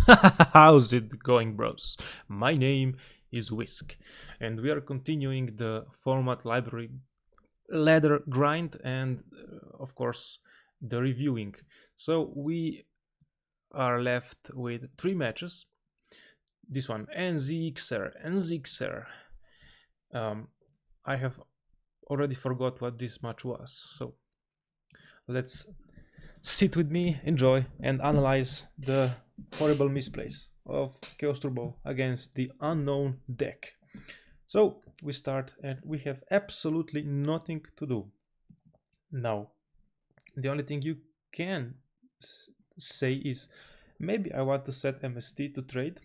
How's it going, bros? My name is Whisk, and we are continuing the format library ladder grind and, of course, the reviewing. So we are left with three matches. This one, NZXer. Um, I have already forgot what this match was, so let's sit with me, enjoy, and analyze the horrible misplays of Chaos Turbo against the unknown deck. So we start and we have absolutely nothing to do. Now, the only thing you can say is maybe I want to set MST to trade,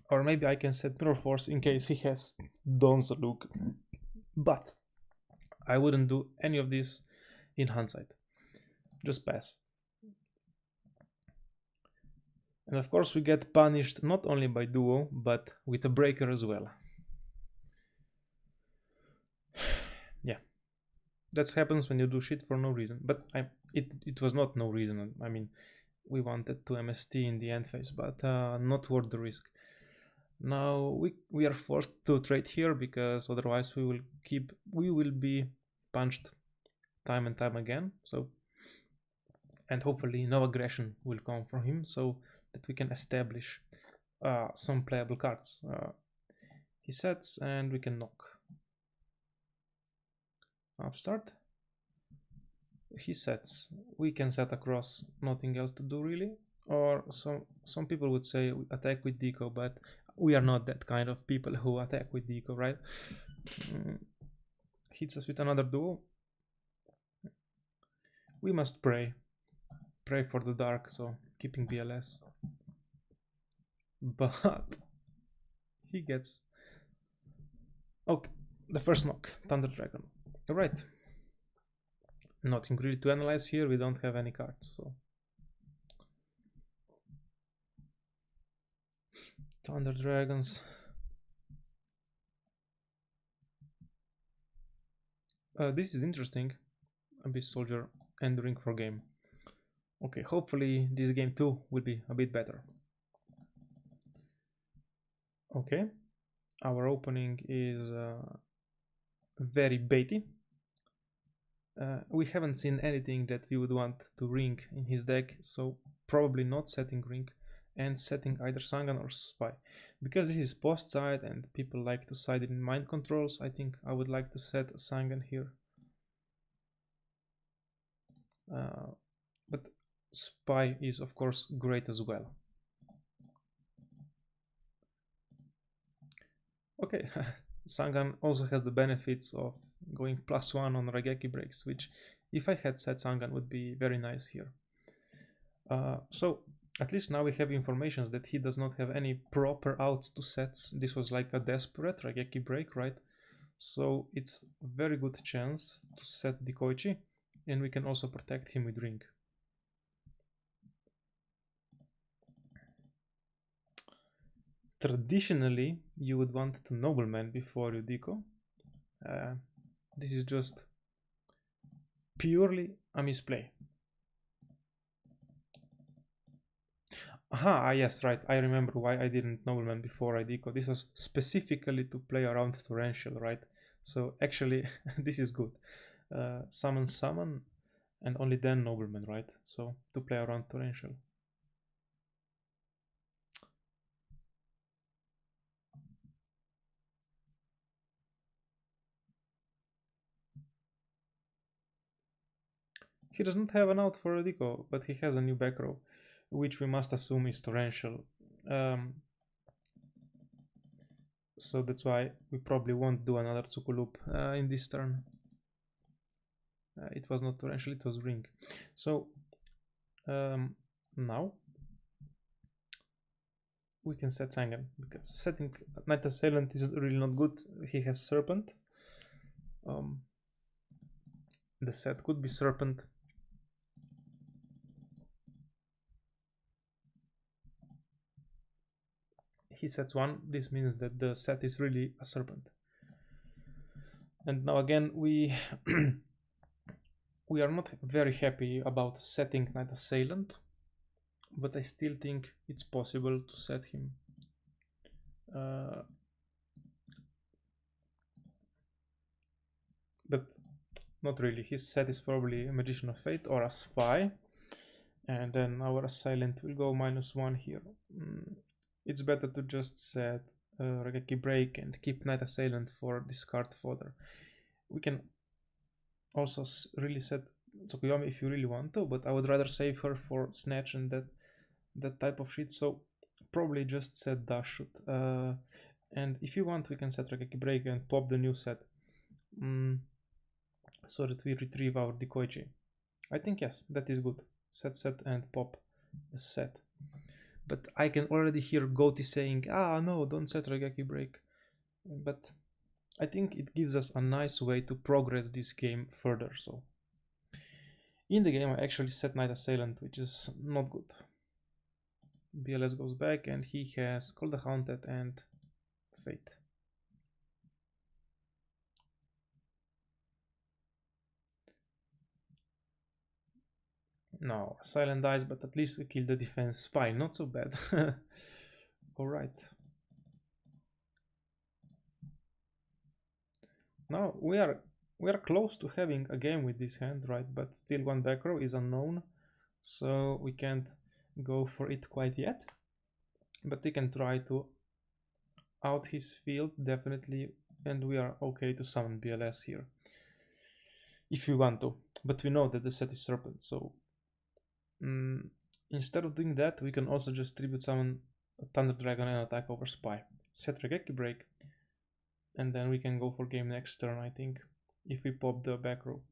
or maybe I can set Mirror Force in case he has Don's look. But I wouldn't do any of this in hindsight. Just pass. And of course we get punished not only by duo, but with a breaker as well. Yeah, that happens when you do shit for no reason. But it was not no reason. I mean, we wanted to MST in the end phase, but not worth the risk. Now we are forced to trade here because otherwise we will be punched time and time again. So, and hopefully no aggression will come from him, so that we can establish some playable cards. He sets and we can knock. Upstart. He sets. We can set across, nothing else to do really. Or some people would say attack with deco, but we are not that kind of people who attack with deco, right? Hits us with another duo. We must pray for the dark, so keeping BLS. But he gets okay, the first knock, Thunder Dragon. Alright, nothing really to analyze here, we don't have any cards, so Thunder Dragons. This is interesting. Abyss Soldier entering for game. Okay, hopefully this game too will be a bit better. Okay, our opening is very baity. We haven't seen anything that we would want to ring in his deck, so probably not setting ring and setting either Sangan or Spy. Because this is post side and people like to side in mind controls, I think I would like to set Sangan here. But Spy is of course great as well. Okay, Sangan also has the benefits of going +1 on Raigeki breaks, which if I had set Sangan would be very nice here. So at least now we have informations that he does not have any proper outs to sets. This was like a desperate Raigeki break, right? So it's a very good chance to set Dikoichi, and we can also protect him with ring. Traditionally, you would want to nobleman before you deco. This is just purely a misplay. Aha, yes, right. I remember why I didn't nobleman before I deco. This was specifically to play around torrential, right? So actually, this is good. Summon, and only then nobleman, right? So to play around torrential. He does not have an out for a deco, but he has a new back row, which we must assume is torrential. So that's why we probably won't do another Tsuku loop in this turn. It was not torrential, it was ring. So now we can set Sangan, because setting Knight Assailant is really not good. He has Serpent. The set could be Serpent. He sets one. This means that the set is really a Serpent. And now again we we are not very happy about setting Knight Assailant, but I still think it's possible to set him. But not really. His set is probably a Magician of Fate or a Spy, and then our Assailant will go -1 here. It's better to just set Regeki Break and keep Knight Assailant for discard fodder. We can also really set Tsukuyomi if you really want to, but I would rather save her for Snatch and that type of shit, so probably just set Dashut. And if you want, we can set Regeki Break and pop the new set, so that we retrieve our Decoichi. I think yes, that is good. Set and pop the set. But I can already hear Goti saying, no, don't set Regeki Break. But I think it gives us a nice way to progress this game further. So in the game I actually set Knight Assailant, which is not good. BLS goes back and he has Call the Haunted and Fate. No, Silent dies, but at least we kill the defense spy. Not so bad. Alright. Now we are close to having a game with this hand, right? But still one back row is unknown, so we can't go for it quite yet. But we can try to out his field, definitely, and we are okay to summon BLS here. If we want to. But we know that the set is Serpent, so instead of doing that, we can also just tribute summon a Thunder Dragon and attack over Spy. Set Regeki Break, and then we can go for game next turn, I think, if we pop the back row.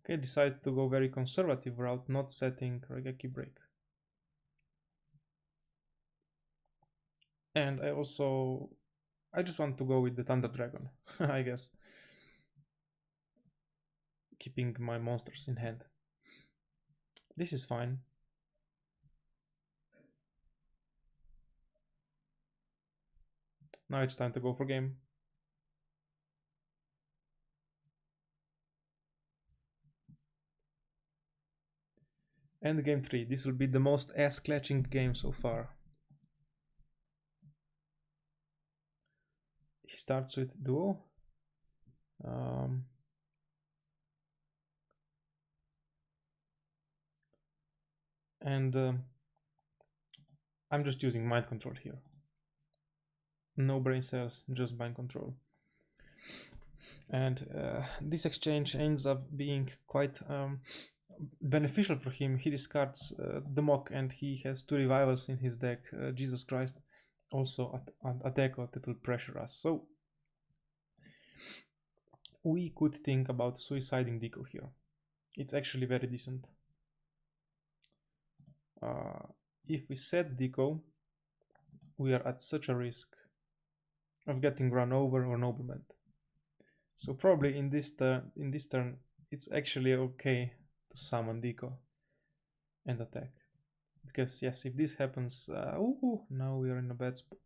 Okay, decide to go very conservative route, not setting Regeki Break. And I just want to go with the Thunder Dragon, I guess. Keeping my monsters in hand. This is fine. Now it's time to go for game. And game 3. This will be the most ass-clenching game so far. He starts with duel. I'm just using mind control here. No brain cells, just mind control. And this exchange ends up being quite beneficial for him. He discards the mock and he has 2 revivals in his deck. Jesus Christ. Also a deco that will pressure us. So we could think about suiciding Deco here. It's actually very decent. If we set Deco, we are at such a risk of getting run over or noblement. So probably in this turn, it's actually okay to summon Deco and attack. Because yes, if this happens, now we are in a bad spot.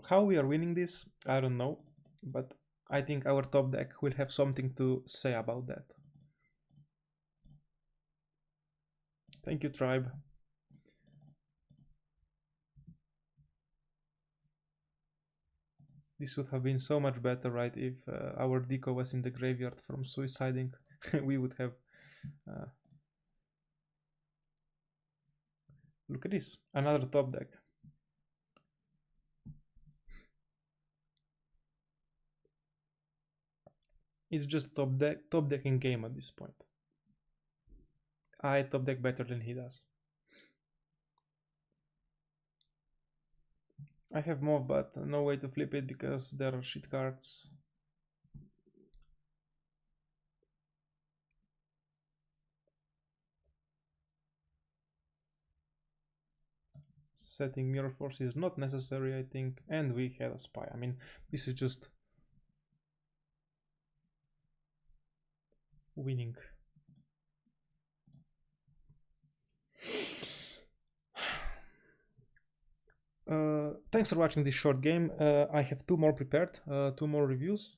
How we are winning this, I don't know, but I think our top deck will have something to say about that. Thank you, tribe. This would have been so much better, right, if our Deco was in the graveyard from suiciding. We would have... Look at this, another top deck. It's just top decking game at this point. I top deck better than he does. I have Move, but no way to flip it because there are shit cards. Setting Mirror Force is not necessary, I think, and we had a Spy. I mean, this is just winning. Thanks for watching this short game. I have two more prepared, two more reviews,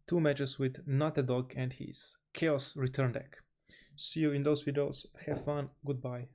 two matches with Not a Dog and his Chaos Return deck. See you in those videos. Have fun. Goodbye.